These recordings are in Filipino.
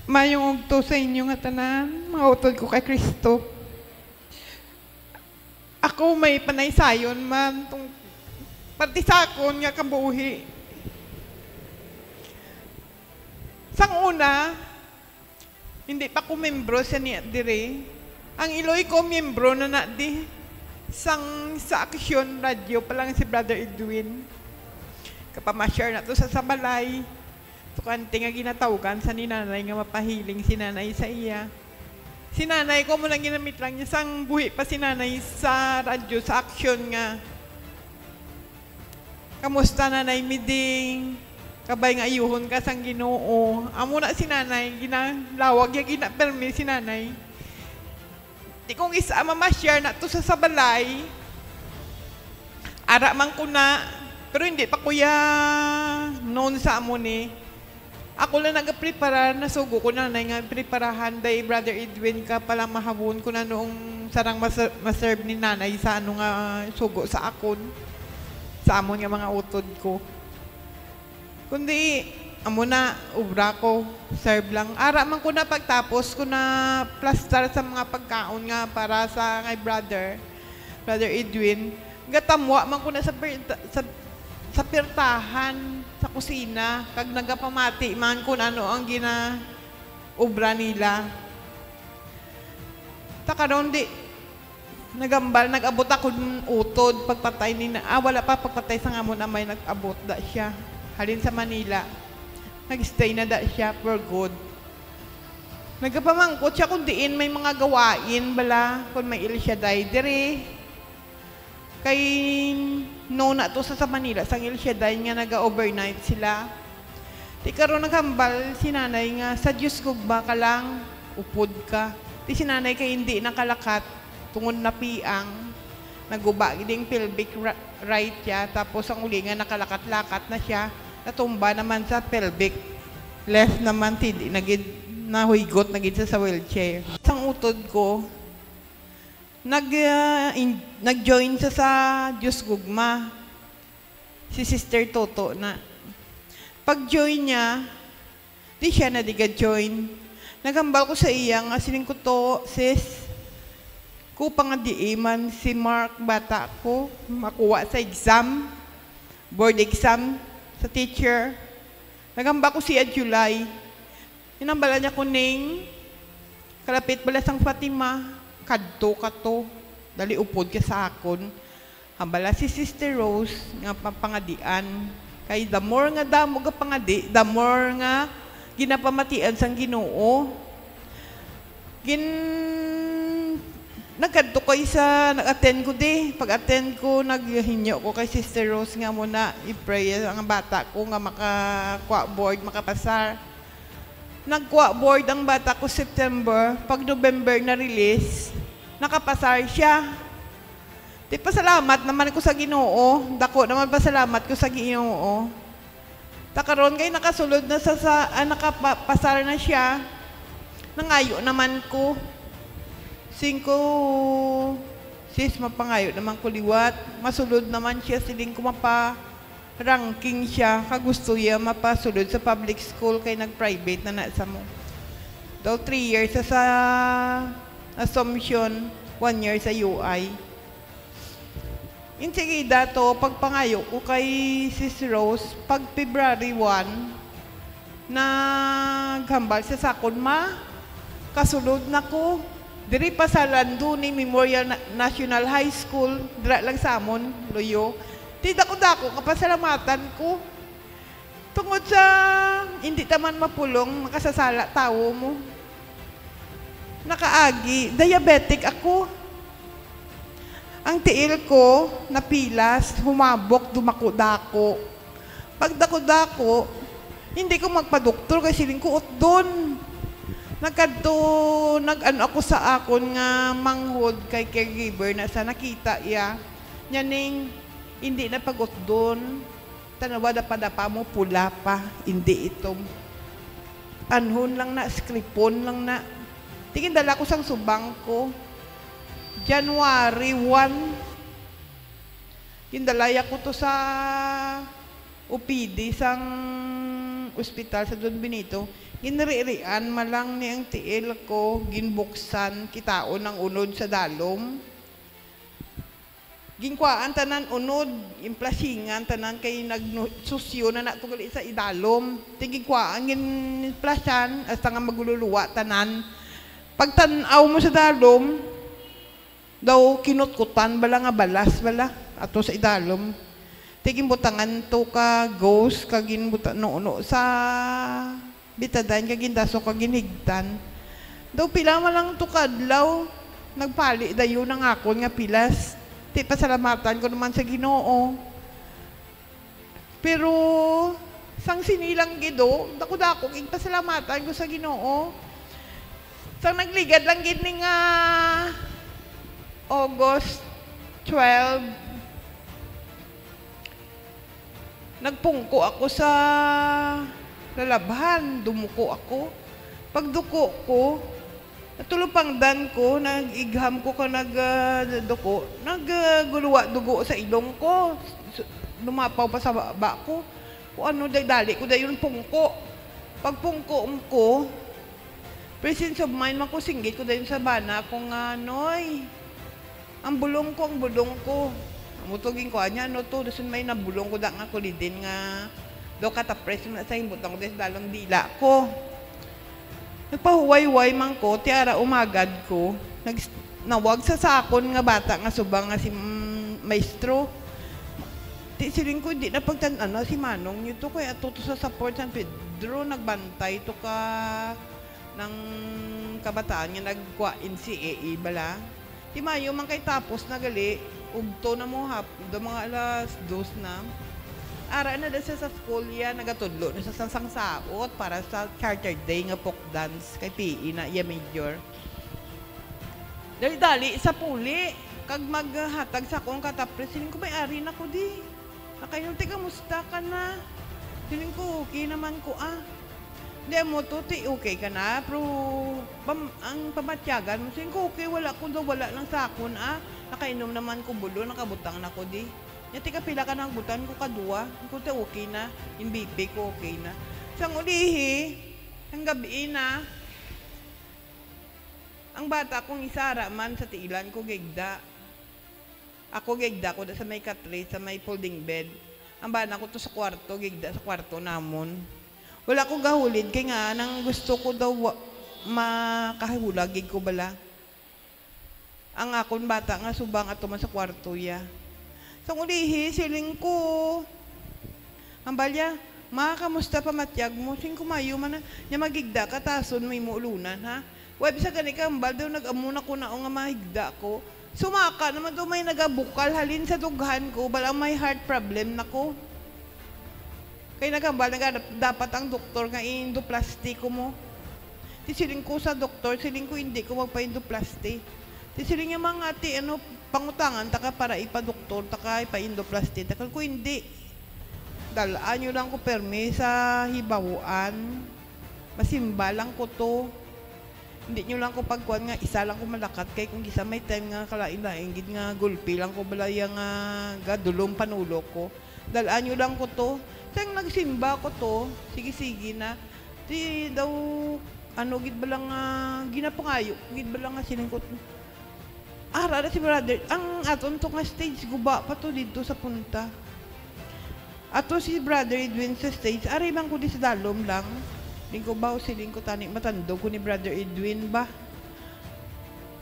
Mayong ugto sa inyo nga tanan, mga utod ko kay Kristo. Ako may panaysayon man, tong partisakon nga kabuhi. Sang una, hindi pa ko membro sa niya dire. Ang iloy ko membro na di. Sang sa Aksyon Radio pa lang si Brother Edwin. Kapamasyar na to sa Sabalay. Tukante nga ginatawagan sa ninanay nga mapahiling si nanay sa iya. Si nanay ko mo lang ginamit lang niya sang buhi pa si nanay sa radyo sa Aksyon nga. Kamusta nanay miding? Kabay nga ayuhon ka sang Ginoo. Amo na si nanay, ginalawag ya ginapermi si nanay. Di kong isa mamasyar na to sa Sabalay. Ara man ko na, pero hindi pa kuya noon sa amo ni. Ako lang nag-prepara, nasugo ko na nga preparahan dahil Brother Edwin ka palang mahabon ko na noong sarang maserve ni nanay sa ano nga sugo sa akon. Sa amon nga mga utod ko. Kundi, amo na, ubra ko, serve lang. Ara man ko na pagtapos ko na plaster sa mga pagkaon nga para sa kay Brother Edwin. Gatamwa man ko na sa pirtahan, sa kusina, kag nagapamati man kung ano ang ginaubra nila. Takaroon di, nag-abot ako ng utod, pagpatay ni wala pa pagpatay sa nga mo na may nag-abot da siya. Halin sa Manila. Nag-stay na da siya for good. Nagapamangkot siya kung diin may mga gawain bala, kung may il siya dire. Kay no na to sa Manila, sang il siya nga naga-overnight sila. Di karon naghambal si nanay nga, sa Diyos ko ba ka lang, upod ka. Di si nanay kay hindi nakalakat, tungod na piang, naguba ding pelvic right siya, tapos ang uli nga nakalakat-lakat na siya, natumba naman sa pelvic. Left naman, hindi, nahuigot, nagid sa wheelchair. Sang utod ko, nag-join sa Diyos Gugma, si Sister Toto na. Pag-join niya, di siya na diga-join. Nagambal ko sa iya nga, siling ko to, sis, ko pangadiiman si Mark bata ko, makuha sa exam, board exam, sa teacher. Nagamba ko siya July. Inambala niya kuning, kalapit bala sang Fatima, kadto ka to, dali upod ka sa akon. Hambala si Sister Rose nga pangadian. Kay the more nga damo ga pangadi, the more nga ginapamatian sang Ginoo. Nagkadto ko nag-attend ko di. Pag-attend ko, naghinyo ko kay Sister Rose nga muna i-pray ang bata ko nga makakuha board, makapasar. Nagkuha board ang bata ko September, pag November na release, nakapasar siya. Di pasalamat naman ko sa Ginoo, dako naman pasalamat ko sa Ginoo. Takaroon kay nakasulod na nakapasar na siya, nangayo naman ko. 5, sis, mapangayo naman ko liwat, masulod naman siya, siling ko ranking siya, kagusto niya mapasulod sa public school kay nag-private na nasa mo. Daw 3 years sa Assumption, 1 year sa UI. Insigida to, pagpangayo ko kay Sis Rose, pag February 1, naghambal sa sakon kasulod na ko. Diri pa sa Landuni Memorial National High School, dira lang sa amon, Loyo. Tida ko dako, kapasalamatan ko. Tungod sa hindi taman mapulong, makasasala tao mo. Nakaagi, diabetic ako. Ang tiil ko, napilas, humabok, dumako-dako. Pag dako-dako, hindi ko magpa-doktor kasi siling ko doon. Nag-ano ako sa akon nga manghod kay caregiver na sa nakita iya. Nyaning, hindi na pagot doon. Tanawa dapa mo, pula pa. Hindi ito. Anhon lang na, skripon lang na. Tingin dala ko sang subang ko. January 1. Kindalaya ko to sa OPD sang ospital sa Don Benito. ginririan malang ni ang tiil ko, ginbuksan, kitaon ng unod sa dalom. Ginkwaan tanan unod, implasingan tanan kay nagsusyo na natugali sa idalom. Ginkwaan, ginplasan, hasta nga magululuwa tanan. Pagtanaw mo sa dalom, daw kinutkutan bala nga balas bala, ato sa idalom. Tiging butangan to ka ghost, kagin butan no sa bitadan, kagin daso kagin higtan. Daw pila malang to kadlaw, nagpali dayo ng akon nga pilas. Ti pasalamatan ko naman sa Ginoo. Pero sang sinilang gido, dako-dako ing pasalamatan ko sa Ginoo. Sang nagligad lang gid ning August 12, nagpungko ako sa lalabhan, dumuko ako. Pagduko ko, natulupang dan ko, nag-igham ko ka nagduko, nagguluwa dugo sa ilong ko, lumapaw pa sa baba ko, kung ano dali ko dayon pungko. Pagpungko ko, presence of mind, makusinggit ko dayon sa bana kung anoy, ang bulong ko. Mutugin ko, anya, ano to, dasun may nabulong ko da nga kulidin nga, do katapres na sa himbutang ko, dalos dalong dila ko. Nagpahuway-way man ko, tiara umagad ko, nawag sa sakon nga bata nga subang nga si maestro. Siling ko, di na pagtanano si Manong nyo to, kaya to sa support San Pedro, nagbantay to ka ng kabataan nga nagkwain si EE bala. Di mayo man kay tapos na gali, ugto na mo hap, do mga alas 2 na. Ara na dasa sa school ya, nagatudlo na sa sangsang saot para sa charter day nga folk dance kay PE na iya major. Dali-dali sa puli, kag maghatag sa akong katapres, siling ko may ari na ko di. Nakayon, tiga, musta ka na? Siling ko, okay naman ko Hindi mo to, okay ka na, pero ang pamatyagan mo, siling ko, okay, wala ko daw, wala lang sa akon Nakainom naman ko bulo, nakabutang na ko di. Yati ka pila ka ng butan ko kadua, ko te okay na, in BP ko okay na. Sang ulihi, ang gabi na, ang bata kong isara man sa tiilan ko gegda. Ako gegda ko sa may katre, sa may folding bed. Ang bana ko to sa kwarto, gegda sa kwarto namon. Wala ko gahulid, kaya nga, nang gusto ko daw makahulagig ko bala. Ang akon bata nga subang ato man sa kwarto ya. Sa ulihi, siling ko. Ang balya, kamusta pa matyag mo? Sing kumayo man na, niya magigda ka, tason may muulunan, ha? Web sa gani ka, ambal daw nag-amuna ko na o nga mahigda ko. Sumaka naman daw may nagabukal, halin sa dughan ko, balang may heart problem na ko. Kaya nagambal, dapat ang doktor nga i-endoplasty ko mo. Siling ko sa doktor, siling ko hindi ko magpa-endoplasty. Siling niya mga pangutangan, taka para ipa-doktor, taka ipa-endoplasty. Taka ko hindi. Dalaan nyo lang ko permi sa hibawuan. Masimba lang ko to. Hindi nyo lang ko pagkuhan nga, isa lang ko malakat. Kaya kung isa may time nga kalain-lain, nga gulpi lang ko balaya nga gadulong panulo ko. Dalaan nyo lang ko to. Siyang nagsimba ko to, sige-sige na. Di daw, gid ba lang ginapangayo, gid ba lang silingkot. Ara si brother, ang aton to nga stage, guba pa to dito sa punta. Ato si brother Edwin sa stage, aray bang ko di sa dalom lang. Lingko ba o siling ko tani matando ko ni brother Edwin ba?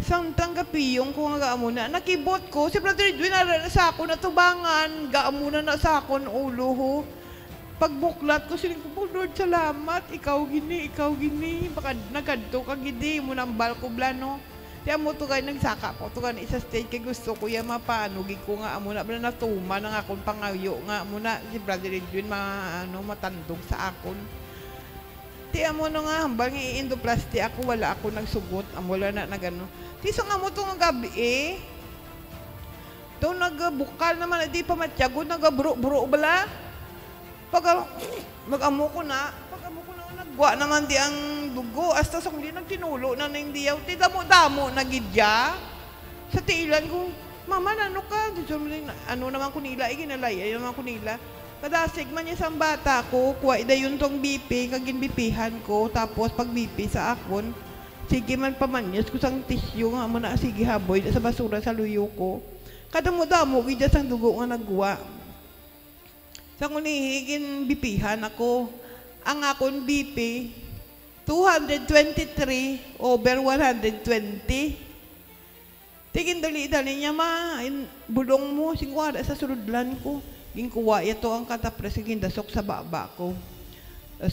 Sang tanggapiyong ko nga gaamuna, nakibot ko, si brother Edwin ara na sa ako natubangan, gaamuna na sa akon ulo ho. Pagbuklat ko, siling ko, Lord, salamat, ikaw gini, baka nagkadto ka gidi, mo nang balko blano. Kaya mo to kayo nagsaka po, to kayo isa stage, kaya gusto ko yan mapaanugin ko nga, muna, bala natuma ng akong pangayo nga, muna, si brother Edwin, matandog sa akon. Ti amo no nga, hambal nga i-endoplasty ako, wala ako nagsugot, wala na gano. Ti so nga mo to nga gabi to nagbukal naman, di pa matyago, nagaburo-buro bala. Pag mag-amo ko na, nagwa naman di ang dugo, hasta sa kundi nagtinulo na hindi yaw, ti damo-damo nagidya. Sa tiilan ko, mama, ano ka? Ano naman ko nila, ginalay, naman ko nila. Kadasig man niya sang bata ko, kuha ida yun tong BP, kagin bipihan ko, tapos pag BP sa akon, sige man pamanyos ko sang tissue nga mo na sige haboy sa basura sa luyo ko. Kada mo damo, gidya sang dugo nga nagwa. Sa kunihigin bipihan ako, ang akon BP, 223/120. Tigin dali-dali niya bulong mo, singwara sa suludlan ko. Gingkuwa ito ang katapres, gindasok sa baba ko.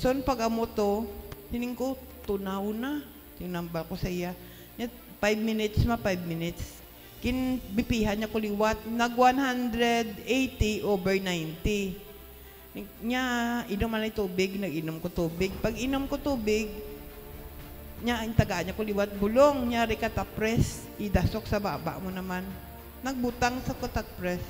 Son pag amo to, hining ko, tunaw na. Tinambal ko sa iya. 5 minutes 5 minutes. Bipihan niya kuliwat, nag 180/90. Nya, inom man ay tubig, nag-inom ko tubig. Pag inom ko tubig, nya, ang taga niya kuliwat, bulong, nyari katapres, idasok sa baba mo naman. Nagbutang sa katapres.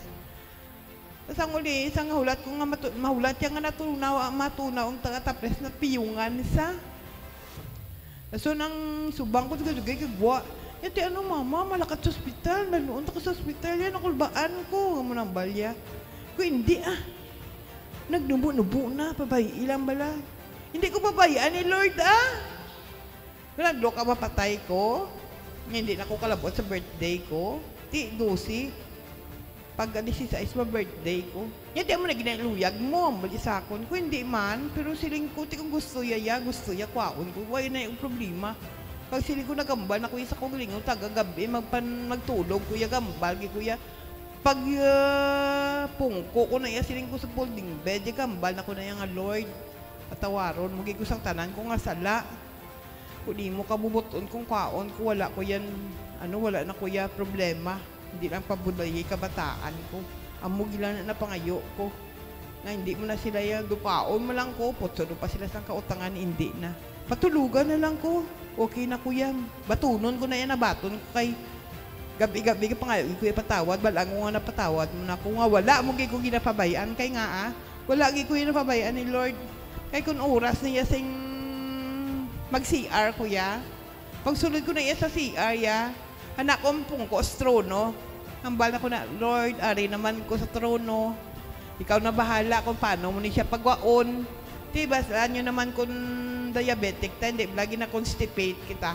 Tapos ang uli, isang hulat ko nga mahulat yung nga matunaw ang katapres na piyungan sa. So nang subang ko dugay kagwa. Yati ano mama, malakat sa ospital, nanuunta ko sa ospital yan, nakulbaan ko, mo nang balya. Ko hindi nagnubo-nubo na, ilang bala. Hindi ko pabayaan ni Lord Naglo ka mapatay ko, hindi na ko kalabot sa birthday ko, ti 12. Pag 16 ma birthday ko, hindi mo na ginaluyag mo, bali sa akon. Kung hindi man, pero siling ko, kung gusto ya, kwaon ko, wala na yung problema. Pag siling ko nagambal na kuya sa kong lingaw, taga-gabi, magtulog, kuya gambal, kuya. Pag pungko ko na siling ko sa folding bed, gambal na ko na yung Lord. Atawaron, magiging ko sang tanan ko nga sala. Kung di mo kabubuton kung kwaon ko, wala ko yan, wala na kuya problema. Hindi lang pabudayay kabataan ko. Amugila na pangayo ko. Na hindi mo na sila yung dupaon mo lang ko. Potso pa sila sa kautangan, hindi na. Patulugan na lang ko. Okay na kuya. Batunon ko na yan, nabaton ko kay gabi-gabi ka pangayo. Kuya patawad, balang ko nga napatawad mo na ko nga. Wala mo ko ginapabayaan. Kay nga wala ko ginapabayaan ni Lord. Kay kung oras niya sing mag-CR kuya. Pag sunod ko na iya sa CR anak ko pungko sa trono. Hambal na ko na, Lord, ari naman ko sa trono. Ikaw na bahala kung paano mo ni siya pagwaon. Diba, saan nyo naman kung diabetic ta, hindi, lagi na constipate kita.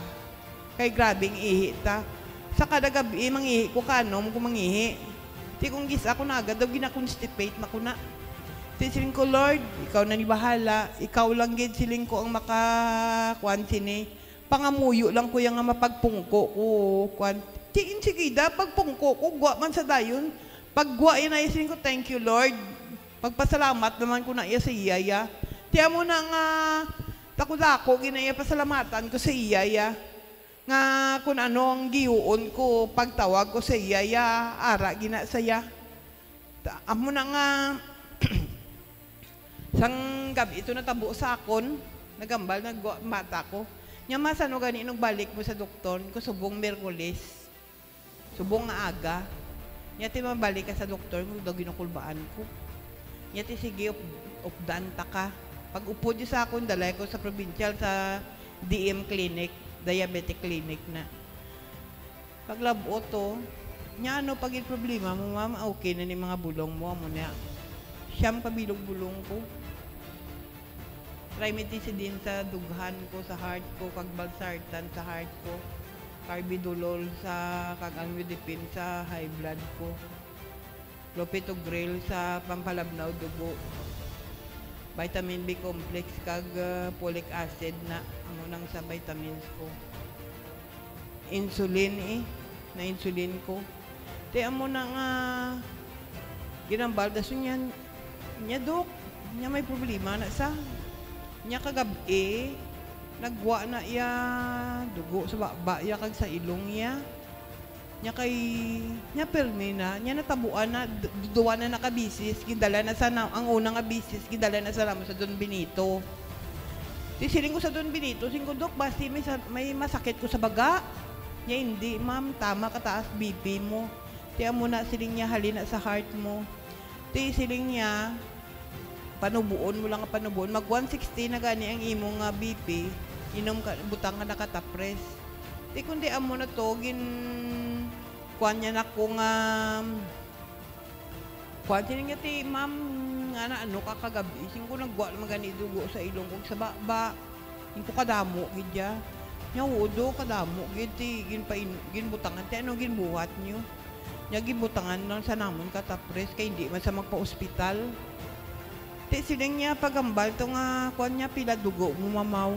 Kay grabing ihi ta. Sa kada gabi, mangihi ko kanom kung mangihi. Di kung gisa ako na agad, daw gina-constipate na ko na. Siling ko, Lord, ikaw na ni bahala. Ikaw lang gid siling ko ang makakuan sini. Pangamuyo lang ko yung mapagpungko ko. Tiin sigida, pagpungko ko, gwa man sa dayon. Pag gwa inaisin ko, thank you Lord. Pagpasalamat naman ko na iya sa iyaya. Tiya mo na nga, takudako, ginaya pasalamatan ko sa iyaya. Nga kung ano ang giyuon ko, pagtawag ko sa iyaya, ara gina saya. Amo na nga, sang gabi ito natabo sa akon, nagambal, mata ko. Nya masano gani nung balik mo sa doktor, ko subong Merkulis. Subong nga aga. Nya ti mabalik ka sa doktor, kung daw ginukulbaan ko. Nya ti sige updan ta ka. Pag upo di sa akon, dalay ko sa provincial sa DM clinic, diabetic clinic na. Pag labo to, nya pag yung problema mo, mama, okay na ni mga bulong mo na. Siyam kabilog-bulong ko. Trimetici din sa dughan ko, sa heart ko, kag balsartan sa heart ko, carbidolol sa kag amlodipine sa high blood ko, clopidogrel sa pampalabnaw dugo, vitamin B complex kag folic acid na nang sa vitamins ko, insulin na insulin ko. Tiyan mo na nga ginambal daso niyan nya dok, nya may problema na sa nya kagabi, nagwa na iya dugo sa baba iya kag sa ilong iya. Nya kay nya permi na, nya natabuan na duwa na nakabisis, gidala na sa ang unang nga bisis, gidala na sa lamo sa Don Benito. Di siling ko sa Don Benito, sing ko dok, basti may masakit ko sa baga. Nya hindi, ma'am, tama kataas BP mo. Tiyan mo na siling niya halina sa heart mo. Di siling niya panubuon mo lang ang panubuon. Mag 160 na gani ang imong BP, inom ka, butang ka nakatapres. Di kundi amo na to, kuan niya na kung kuan siya nga ti, ma'am, nga na ano ka kagabi. Sing ko nagwa naman gani dugo sa ilong ko sa baba. Sing ko kadamo gidya. Nya udo kadamo gid ginbutangan ti ano ginbuhat niyo. Nya ginbutangan lang sa namon katapres kay hindi man sa magpa-ospital. Ti sining niya pagambal to nga kuan niya pila dugo mo mamaw.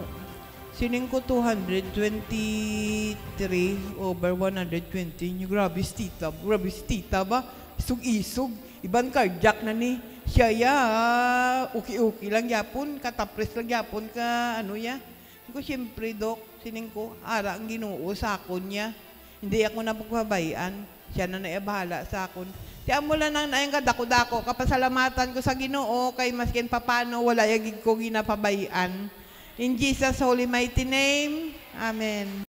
Sining ko 223 over 120. Nya grabe tita ba? Isug-isug. Iban cardiac na ni. Siya ya, uki-uki lang yapon, katapres lang yapon ka, ano ya. Ko siyempre, Dok, sining ko, ara ang Ginoo sa akon niya. Hindi ako napagpabayaan. Siya na naibahala sa akon. Tiyan mo lang nang naayang kadako-dako, kapasalamatan ko sa Ginoo, kay maskin papano, wala yagig ko ginapabayaan. In Jesus' holy mighty name, Amen.